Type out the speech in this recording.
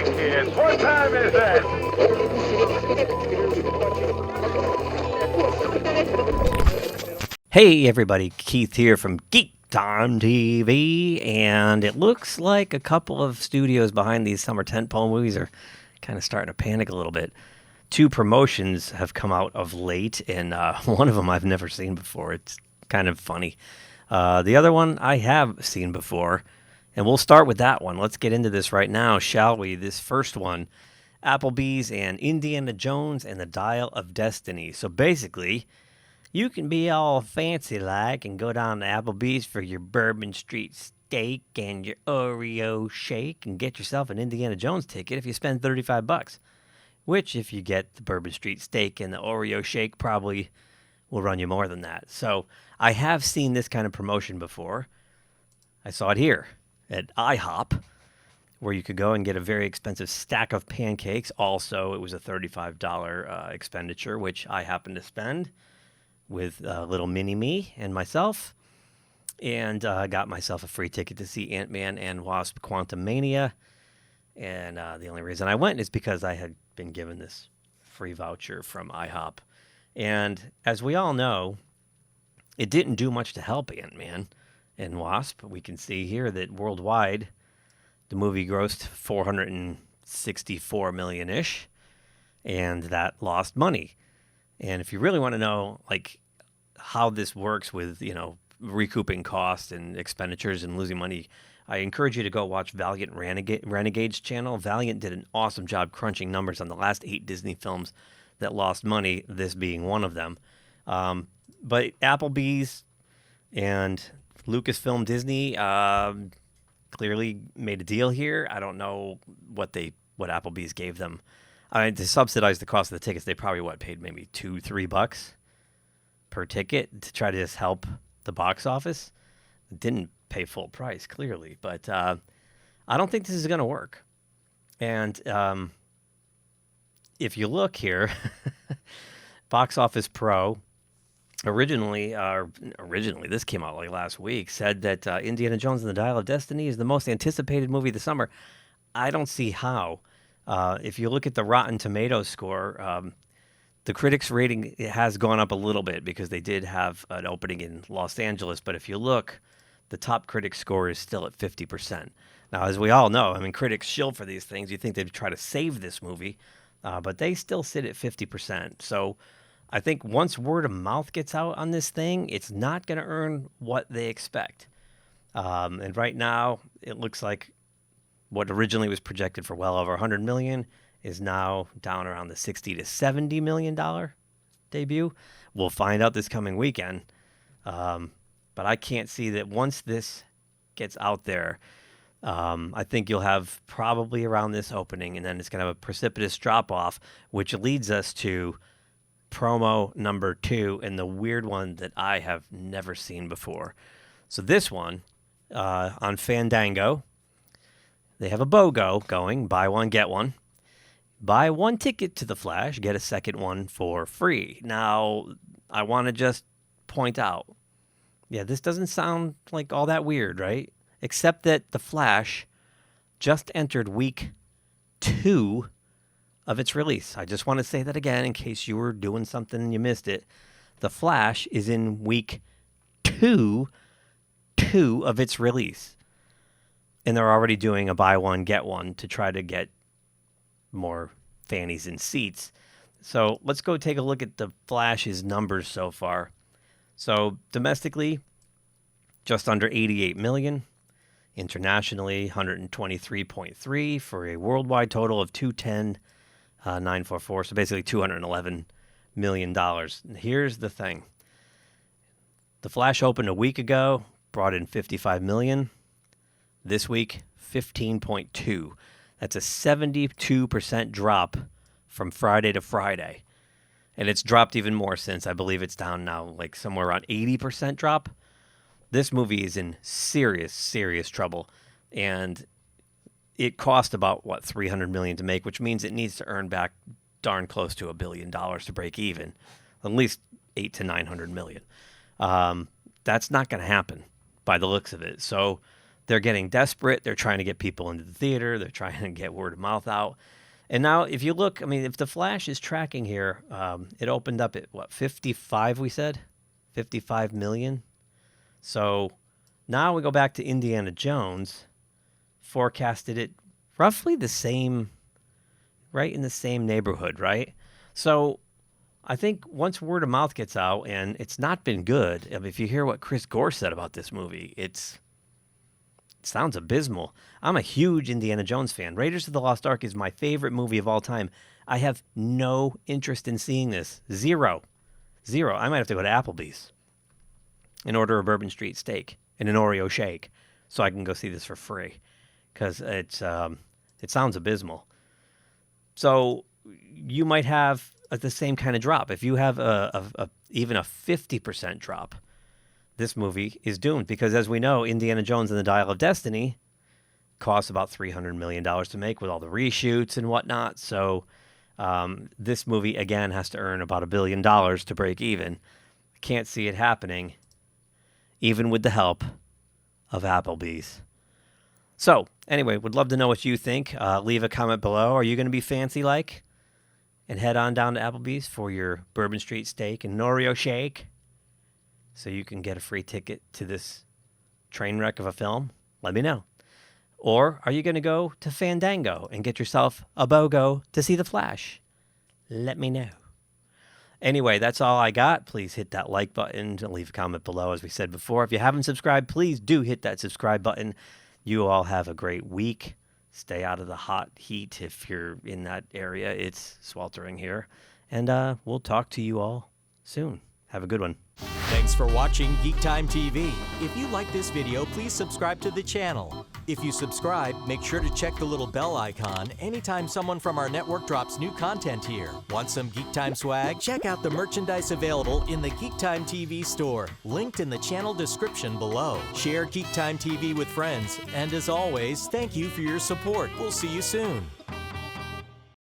morning, kids. What time is it? Hey everybody, Keith here from GeekTime TV, and it looks like a couple of studios behind these summer tentpole movies are kind of starting to panic a little bit. Two promotions have come out of late, and one of them I've never seen before. It's kind of funny. The other one I have seen before, and we'll start with that one. Let's get into this right now, shall we? This first one, Applebee's and Indiana Jones and the Dial of Destiny. So basically, you can be all fancy-like and go down to Applebee's for your Bourbon Street Steak and your Oreo Shake and get yourself an Indiana Jones ticket if you spend $35, which if you get the Bourbon Street Steak and the Oreo Shake probably will run you more than that. So I have seen this kind of promotion before. I saw it here at IHOP, where you could go and get a very expensive stack of pancakes. Also, it was a $35 expenditure, which I happened to spend with little mini-me and myself, and got myself a free ticket to see Ant-Man and Wasp Quantumania. And the only reason I went is because I had been given this free voucher from IHOP. And as we all know, it didn't do much to help Ant-Man and Wasp. We can see here that worldwide, the movie grossed $464 million-ish, and that lost money. And if you really want to know, like, how this works with, recouping costs and expenditures and losing money, I encourage you to go watch Valiant Renegade's channel. Valiant did an awesome job crunching numbers on the last 8 Disney films that lost money, this being one of them. But Applebee's and Lucasfilm Disney clearly made a deal here. I don't know what Applebee's gave them. I mean, to subsidize the cost of the tickets, they probably paid maybe $2-3 per ticket to try to just help the box office. Didn't pay full price, clearly, but I don't think this is going to work. And if you look here, Box Office Pro originally, this came out like last week, said that Indiana Jones and the Dial of Destiny is the most anticipated movie of the summer. I don't see how. If you look at the Rotten Tomatoes score, the critics' rating has gone up a little bit because they did have an opening in Los Angeles. But if you look, the top critic score is still at 50%. Now, as we all know, I mean, critics shill for these things. You think they'd try to save this movie, but they still sit at 50%. So I think once word of mouth gets out on this thing, it's not going to earn what they expect. And right now, it looks like what originally was projected for well over $100 million is now down around the $60 to $70 million debut. We'll find out this coming weekend. But I can't see that once this gets out there, I think you'll have probably around this opening, and then it's going to have a precipitous drop-off, which leads us to promo number 2, and the weird one that I have never seen before. So this one, on Fandango, they have a BOGO going, buy one, get one. Buy one ticket to The Flash, get a second one for free. Now, I want to just point out, this doesn't sound like all that weird, right? Except that The Flash just entered week 2 of its release. I just want to say that again in case you were doing something and you missed it. The Flash is in week 2 of its release. And they're already doing a buy one, get one to try to get more fannies and seats. So let's go take a look at the Flash's numbers so far. So domestically, just under 88 million. Internationally, 123.3 for a worldwide total of 210,944. So basically $211 million. And here's the thing. The Flash opened a week ago, brought in 55 million. This week, 15.2. That's a 72% drop from Friday to Friday. And it's dropped even more since. I believe it's down now like somewhere around 80% drop. This movie is in serious, serious trouble. And it cost about, $300 million to make, which means it needs to earn back darn close to $1 billion to break even. At least $800 to $900 million. That's not going to happen by the looks of it. So They're getting desperate. They're trying to get people into the theater. They're trying to get word of mouth out. And now, if you look, I mean, if The Flash is tracking here, it opened up at, what, 55, we said? 55 million? So now we go back to Indiana Jones, forecasted it roughly the same, right in the same neighborhood, right? So I think once word of mouth gets out, and it's not been good, I mean, if you hear what Chris Gore said about this movie, it sounds abysmal. I'm a huge Indiana Jones fan. Raiders of the Lost Ark is my favorite movie of all time. I have no interest in seeing this. Zero. I might have to go to Applebee's and order a Bourbon Street Steak and an Oreo Shake so I can go see this for free, because it sounds abysmal. So you might have the same kind of drop. If you have even a 50% drop, this movie is doomed, because as we know, Indiana Jones and the Dial of Destiny costs about $300 million to make with all the reshoots and whatnot. So this movie, again, has to earn about $1 billion to break even. Can't see it happening, even with the help of Applebee's. So anyway, would love to know what you think. Leave a comment below. Are you going to be fancy-like and head on down to Applebee's for your Bourbon Street Steak and Oreo Shake, so you can get a free ticket to this train wreck of a film? Let me know. Or are you going to go to Fandango and get yourself a BOGO to see The Flash? Let me know. Anyway, that's all I got. Please hit that like button and leave a comment below, as we said before. If you haven't subscribed, please do hit that subscribe button. You all have a great week. Stay out of the hot heat if you're in that area. It's sweltering here. And we'll talk to you all soon. Have a good one. Thanks for watching GeekTime TV. If you like this video, please subscribe to the channel. If you subscribe, make sure to check the little bell icon anytime someone from our network drops new content here. Want some GeekTime swag? Check out the merchandise available in the GeekTime TV store, linked in the channel description below. Share GeekTime TV with friends, and as always, thank you for your support. We'll see you soon.